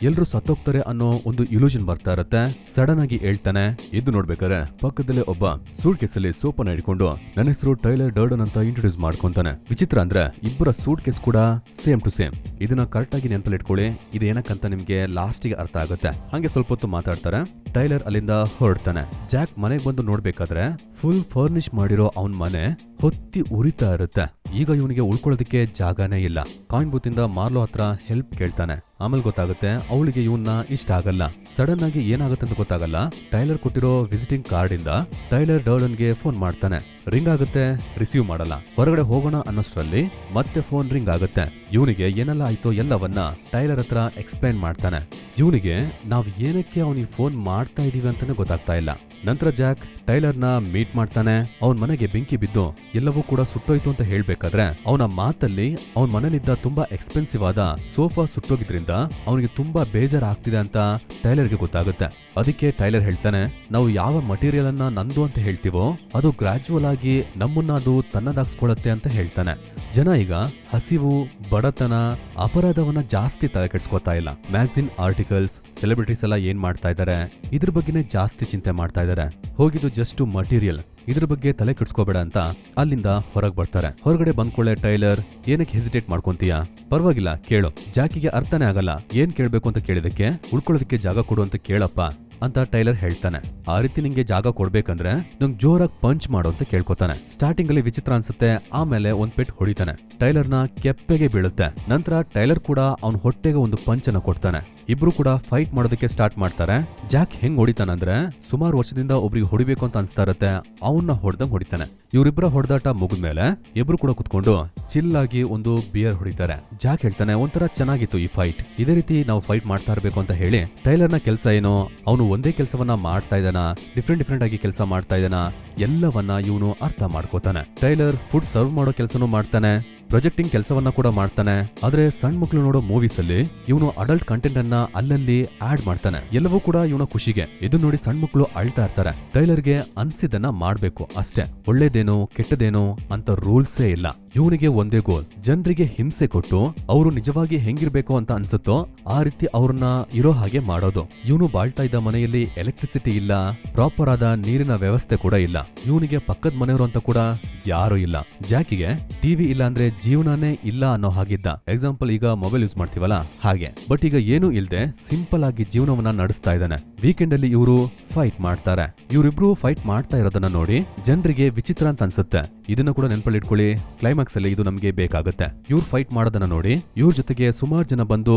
ಎಲ್ರು ಸತ್ತೋಗ್ತಾರೆ ಅನ್ನೋ ಒಂದು ಇಲ್ಯೂಷನ್ ಬರ್ತಾ ಇರತ್ತೆ. ಸಡನ್ ಆಗಿ ಹೇಳ್ತಾನೆ. ಇದು ನೋಡ್ಬೇಕಾದ್ರೆ ಪಕ್ಕದಲ್ಲೇ ಒಬ್ಬ ಸೂಟ್ ಕೇಸಲ್ಲಿ ಸೋಪನ್ನ ಹಿಡ್ಕೊಂಡು ನನ್ನ ಹೆಸರು ಟೈಲರ್ ಡರ್ಡನ್ ಅಂತ ಇಂಟ್ರೊಡ್ಯೂಸ್ ಮಾಡ್ಕೊಂತಾನೆ. ವಿಚಿತ್ರ ಅಂದ್ರೆ ಇಬ್ಬರ ಸೂಟ್ ಕೇಸ್ ಕೂಡ ಸೇಮ್ ಟು ಸೇಮ್. ಇದನ್ನ ಕರೆಕ್ಟ್ ಆಗಿ ನೆನಪಲ್ಲಿ ಇಟ್ಕೊಳ್ಳಿ. ಇದೇನಕ್ಕಂತ ನಿಮ್ಗೆ ಲಾಸ್ಟಿಗೆ ಅರ್ಥ ಆಗುತ್ತೆ. ಹಂಗೆ ಸ್ವಲ್ಪ ಹೊತ್ತು ಮಾತಾಡ್ತಾರೆ. ಟೈಲರ್ ಅಲ್ಲಿಂದ ಹೊರಡ್ತಾನೆ. ಜಾಕ್ ಮನೆಗೆ ಬಂದು ನೋಡ್ಬೇಕಾದ್ರೆ ಫುಲ್ ಫರ್ನಿಶ್ ಮಾಡಿರೋ ಅವನ್ ಮನೆ ಹೊತ್ತಿ ಉರಿತಾ ಇರುತ್ತೆ. ಈಗ ಇವನಿಗೆ ಉಳ್ಕೊಳ್ಳೋದಕ್ಕೆ ಜಾಗನೇ ಇಲ್ಲ. ಕಾಯಿನ್ ಬೂತ್ ಇಂದ ಮಾರ್ಲೋ ಹತ್ರ ಹೆಲ್ಪ್ ಕೇಳ್ತಾನೆ. ಆಮೇಲೆ ಗೊತ್ತಾಗುತ್ತೆ ಅವಳಿಗೆ ಇವನ್ನ ಇಷ್ಟ ಆಗಲ್ಲ. ಸಡನ್ ಆಗಿ ಏನಾಗುತ್ತೆ ಅಂತ ಗೊತ್ತಾಗಲ್ಲ. ಟೈಲರ್ ಕೊಟ್ಟಿರೋ ವಿಸಿಟಿಂಗ್ ಕಾರ್ಡ್ ಇಂದ ಟೈಲರ್ ಡರ್ಡನ್ಗೆ ಫೋನ್ ಮಾಡ್ತಾನೆ. ರಿಂಗ್ ಆಗುತ್ತೆ, ರಿಸೀವ್ ಮಾಡಲ್ಲ. ಹೊರಗಡೆ ಹೋಗೋಣ ಅನ್ನೋಷ್ಟ್ರಲ್ಲಿ ಮತ್ತೆ ಫೋನ್ ರಿಂಗ್ ಆಗುತ್ತೆ. ಇವನಿಗೆ ಏನೆಲ್ಲ ಆಯ್ತೋ ಎಲ್ಲವನ್ನ ಟೈಲರ್ ಹತ್ರ ಎಕ್ಸ್ಪ್ಲೈನ್ ಮಾಡ್ತಾನೆ. ಇವನಿಗೆ ನಾವ್ ಏನಕ್ಕೆ ಅವನಿಗೆ ಫೋನ್ ಮಾಡ್ತಾ ಇದೀವಿ ಅಂತಾನೆ ಗೊತ್ತಾಗ್ತಾ ಇಲ್ಲ. ನಂತರ ಜಾಕ್ ಟೈಲರ್ನ ಮೀಟ್ ಮಾಡ್ತಾನೆ. ಅವನ್ ಮನೆಗೆ ಬೆಂಕಿ ಬಿದ್ದು ಎಲ್ಲವೂ ಕೂಡ ಸುಟ್ಟೋಯ್ತು ಅಂತ ಹೇಳ್ಬೇಕಾದ್ರೆ ಅವನ ಮಾತಲ್ಲಿ ಅವನ್ ಮನೇಲಿದ್ದ ತುಂಬಾ ಎಕ್ಸ್ಪೆನ್ಸಿವ್ ಆದ ಸೋಫಾ ಸುಟ್ಟೋಗಿದ್ರಿಂದ ಅವನಿಗೆ ತುಂಬಾ ಬೇಜಾರಾಗ್ತಿದೆ ಅಂತ ಟೈಲರ್ಗೆ ಗೊತ್ತಾಗುತ್ತೆ. ಅದಕ್ಕೆ ಟೈಲರ್ ಹೇಳ್ತಾನೆ, ನಾವು ಯಾವ ಮಟೀರಿಯಲ್ ಅನ್ನ ನಂದು ಅಂತ ಹೇಳ್ತೀವೋ ಅದು ಗ್ರಾಜುವಲ್ ಆಗಿ ನಮ್ಮನ್ನ ಅದು ತನ್ನದಾಗ್ಸ್ಕೊಳತ್ತೆ ಅಂತ ಹೇಳ್ತಾನೆ. ಜನ ಈಗ ಹಸಿವು, ಬಡತನ, ಅಪರಾಧವನ್ನ ಜಾಸ್ತಿ ತಲೆ ಕೆಡ್ಸ್ಕೊತಾ ಇಲ್ಲ. ಮ್ಯಾಗಝಿನ್ ಆರ್ಟಿಕಲ್ಸ್, ಸೆಲೆಬ್ರಿಟೀಸ್ ಎಲ್ಲ ಏನ್ ಮಾಡ್ತಾ ಇದಾರೆ ಇದ್ರ ಬಗ್ಗೆನೇ ಜಾಸ್ತಿ ಚಿಂತೆ ಮಾಡ್ತಾ ಇದಾರೆ. ಹೋಗಿದ್ದು ಜಸ್ಟ್ ಮಟೀರಿಯಲ್, ಇದ್ರ ಬಗ್ಗೆ ತಲೆ ಕೆಡ್ಸ್ಕೋಬೇಡ ಅಂತ ಅಲ್ಲಿಂದ ಹೊರಗ್ ಬರ್ತಾರೆ. ಹೊರಗಡೆ ಬಂದ್ಕೊಳ್ಳೆ ಟೈಲರ್ ಏನಕ್ಕೆ ಹೆಸಿಟೇಟ್ ಮಾಡ್ಕೊಂತೀಯಾ? ಪರವಾಗಿಲ್ಲ ಕೇಳು. ಜಾಕಿಗೆ ಅರ್ಥನೇ ಆಗಲ್ಲ. ಏನ್ ಕೇಳ್ಬೇಕು ಅಂತ ಕೇಳಿದಕ್ಕೆ ಉಳ್ಕೊಳ್ಳೋದಕ್ಕೆ ಜಾಗ ಕೊಡು ಅಂತ ಕೇಳಪ್ಪ ಅಂತ ಟೈಲರ್ ಹೇಳ್ತಾನೆ. ಆ ರೀತಿ ನಿಂಗೆ ಜಾಗ ಕೊಡ್ಬೇಕಂದ್ರೆ ನಂಗೆ ಜೋರಾಗಿ ಪಂಚ್ ಮಾಡು ಅಂತ ಕೇಳ್ಕೊತಾನೆ. ಸ್ಟಾರ್ಟಿಂಗ್ ಅಲ್ಲಿ ವಿಚಿತ್ರ ಅನ್ಸುತ್ತೆ. ಆಮೇಲೆ ಒಂದ್ ಪೆಟ್ ಹೊಡಿತಾನೆ. ಟೈಲರ್ನ ಕೆಪ್ಪೆಗೆ ಬೀಳುತ್ತೆ. ನಂತರ ಟೈಲರ್ ಕೂಡ ಅವನ್ ಹೊಟ್ಟೆಗೆ ಒಂದು ಪಂಚ್ ಅನ್ನ ಕೊಡ್ತಾನೆ. ಇಬ್ರು ಕೂಡ ಫೈಟ್ ಮಾಡೋದಕ್ಕೆ ಸ್ಟಾರ್ಟ್ ಮಾಡ್ತಾರೆ. ಜಾಕ್ ಹೆಂಗ್ ಹೊಡಿತಾನಂದ್ರೆ ಸುಮಾರು ವರ್ಷದಿಂದ ಒಬ್ರಿಗೆ ಹೊಡಿಬೇಕು ಅಂತ ಅನ್ಸ್ತಾ ಇರತ್ತೆ. ಅವನ್ನ ಹೊಡೆದಂಗ್ ಹೊಡಿತಾನೆ. ಇವರಿಬ್ಬರ ಹೊಡೆದಾಟ ಮುಗಿದ್ಮೇಲೆ ಇಬ್ರು ಕೂಡ ಕುತ್ಕೊಂಡು ಚಿಲ್ ಆಗಿ ಒಂದು ಬಿಯರ್ ಹೊಡಿತಾರೆ. ಜಾಕ್ ಹೇಳ್ತಾನೆ, ಒಂಥರ ಚೆನ್ನಾಗಿತ್ತು ಈ ಫೈಟ್. ಇದೇ ರೀತಿ ನಾವು ಫೈಟ್ ಮಾಡ್ತಾ ಇರ್ಬೇಕು ಅಂತ ಹೇಳಿ ಟೈಲರ್ನ ಕೆಲಸ ಏನೋ ಅವನು ಒಂದೇ ಕೆಲಸವನ್ನ ಮಾಡ್ತಾ ಇದ್ದಾನ, ಡಿಫ್ರೆಂಟ್ ಆಗಿ ಕೆಲಸ ಮಾಡ್ತಾ ಇದ್ದಾನ, ಎಲ್ಲವನ್ನ ಇವನು ಅರ್ಥ ಮಾಡ್ಕೋತಾನೆ. ಟೈಲರ್ ಫುಡ್ ಸರ್ವ್ ಮಾಡೋ ಕೆಲಸನೂ ಮಾಡ್ತಾನೆ, ಪ್ರೊಜೆಕ್ಟಿಂಗ್ ಕೆಲಸವನ್ನ ಕೂಡ ಮಾಡ್ತಾನೆ. ಆದ್ರೆ ಸಣ್ಣ ಮಕ್ಳು ನೋಡೋ ಮೂವೀಸ್ ಅಲ್ಲಿ ಇವನು ಅಡಲ್ಟ್ ಕಂಟೆಂಟ್ ಅನ್ನ ಅಲ್ಲಲ್ಲಿ ಆಡ್ ಮಾಡ್ತಾನೆ. ಎಲ್ಲವೂ ಕೂಡ ಇವನ ಖುಷಿಗೆ. ಇದನ್ನ ನೋಡಿ ಸಣ್ಣ ಮಕ್ಳು ಅಳ್ತಾ ಇರ್ತಾರೆ. ಟೈಲರ್ಗೆ ಅನ್ಸಿದ್ದನ್ನ ಮಾಡ್ಬೇಕು ಅಷ್ಟೇ. ಒಳ್ಳೇದೇನೋ ಕೆಟ್ಟದೇನೋ ಅಂತ ರೂಲ್ಸೇ ಇಲ್ಲ. ಇವನಿಗೆ ಒಂದೇ ಗೋಲ್, ಜನರಿಗೆ ಹಿಂಸೆ ಕೊಟ್ಟು ಅವರು ನಿಜವಾಗಿ ಹೆಂಗಿರ್ಬೇಕು ಅಂತ ಅನ್ಸುತ್ತೋ ಆ ರೀತಿ ಅವ್ರನ್ನ ಇರೋ ಹಾಗೆ ಮಾಡೋದು. ಇವನು ಬಾಳ್ತಾ ಇದ್ದ ಮನೆಯಲ್ಲಿ ಎಲೆಕ್ಟ್ರಿಸಿಟಿ ಇಲ್ಲ, ಪ್ರಾಪರ್ ಆದ ನೀರಿನ ವ್ಯವಸ್ಥೆ ಕೂಡ ಇಲ್ಲ. ಇವನಿಗೆ ಪಕ್ಕದ ಮನೆಯವರು ಅಂತ ಕೂಡ ಯಾರು ಇಲ್ಲ. ಜಾಕಿಗೆ ಟಿವಿ ಇಲ್ಲ ಅಂದ್ರೆ ಜೀವನನೇ ಇಲ್ಲ ಅನ್ನೋ ಹಾಗಿದ್ದ. ಎಕ್ಸಾಂಪಲ್ ಈಗ ಮೊಬೈಲ್ ಯೂಸ್ ಮಾಡ್ತೀವಲ್ಲ ಹಾಗೆ. ಬಟ್ ಈಗ ಏನೂ ಇಲ್ದೆ ಸಿಂಪಲ್ ಆಗಿ ಜೀವನವನ್ನ ನಡೆಸ್ತಾ ಇದ್ದಾನೆ. ವೀಕೆಂಡ್ ಅಲ್ಲಿ ಇವರು ಫೈಟ್ ಮಾಡ್ತಾರೆ. ಇವರಿಬ್ರು ಫೈಟ್ ಮಾಡ್ತಾ ಇರೋದನ್ನ ನೋಡಿ ಜನರಿಗೆ ವಿಚಿತ್ರ ಅಂತ ಅನ್ಸುತ್ತೆ. ಇದನ್ನ ಕೂಡ ನೆನಪಲ್ಲಿ ಇಟ್ಕೊಳ್ಳಿ. ಕ್ಲೈಮ್ಯಾಕ್ಸ್ ಅಲ್ಲಿ ಇದು ನಮ್ಗೆ ಬೇಕಾಗುತ್ತೆ. ಇವ್ರು ಫೈಟ್ ಮಾಡೋದನ್ನ ನೋಡಿ ಇವ್ರ ಜೊತೆಗೆ ಸುಮಾರು ಜನ ಬಂದು